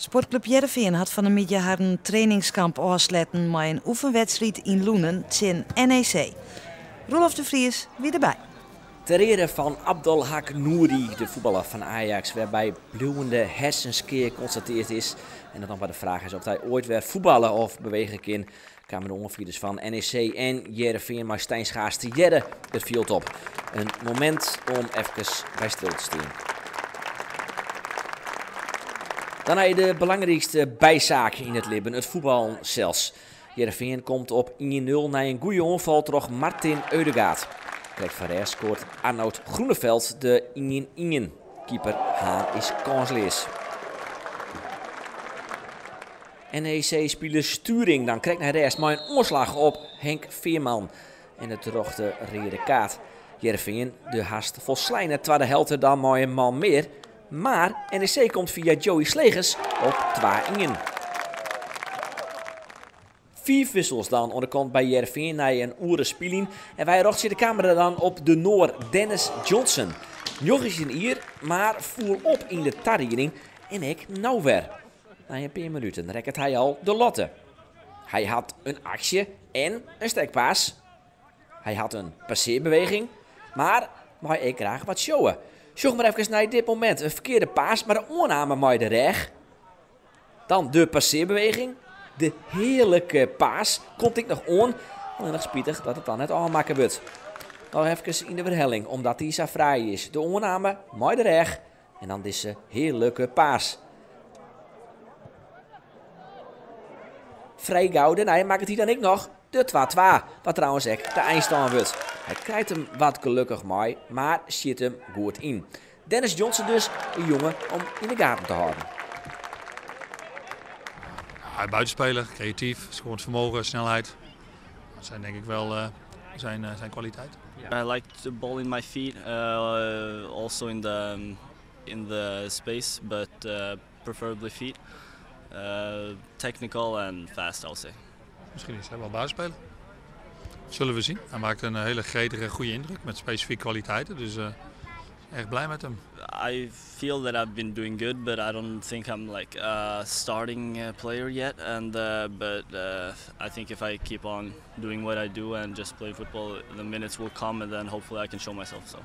Sportclub Heerenveen had van de middag haar een trainingskamp afsletten met een oefenwedstrijd in Loenen tegen NEC. Roelof de Vries weer erbij. Ter ere van Abdelhak Nouri, de voetballer van Ajax, waarbij bloeiende hersenskeer constateerd is. En dan nog maar de vraag is of hij ooit weer voetballen of bewegen kan. Kwamen de ongeveerders van NEC en Heerenveen, maar Stijn Schaars te Jerre het viel op. Een moment om even bij stil te staan. Dan heb je de belangrijkste bijzaak in het leven, het voetbal zelfs. Heerenveen komt op 1-0 na een goede onval door Martin Ødegaard. Kijk van rechts scoort Arnoud Groeneveld de 1-1. Keeper Haan is kansloos. NEC speelde Sturing, dan krijgt naar rechts, maar een oorslag op Henk Veerman. En het droogte rode kaart. Heerenveen de haast volslijnen, tweede helft dan maar een man meer. Maar NEC komt via Joey Slegers op 2-1. 4 wissels dan onderkant bij Heerenveen na een oeren speling. En wij rochten de camera dan op de Noor Dennis Johnson. Nog is een hier, maar voel op in de tarriering en ik nou weer. Na een paar minuten rekt hij al de lotte. Hij had een actie en een stekpaas. Hij had een passeerbeweging, maar ik graag wat showen. Zoek maar even naar dit moment. Een verkeerde paas, maar de oorname mooi de reg. Dan de passeerbeweging. De heerlijke paas komt ik nog on. Alleen nog spietig dat het dan net aanmaken wordt. Nog even in de verhelling, omdat hij zo vrij is. De oorname mooi de reg. En dan deze heerlijke paas. Vrij gouden, hij maakt het hier dan ik nog. De 2-2, wat trouwens echt de eindstand wordt. Hij krijgt hem wat gelukkig mooi, maar zit hem goed in. Dennis Johnson dus, een jongen om in de gaten te houden. Ja, buitenspeler, creatief, scorend vermogen, snelheid. Dat zijn denk ik wel zijn kwaliteit. I like the ball in my feet, also in the space, but preferably feet. Technical and fast, I'll say. Misschien is hij wel basisspeler. Zullen we zien. Hij maakt een hele gretige, goede indruk met specifieke kwaliteiten. Dus erg blij met hem. I feel that I've been doing good, but I don't think I'm like a starting player yet. But I think if I keep on doing what I do and just play football, the minutes will come, and then hopefully I can show myself. So.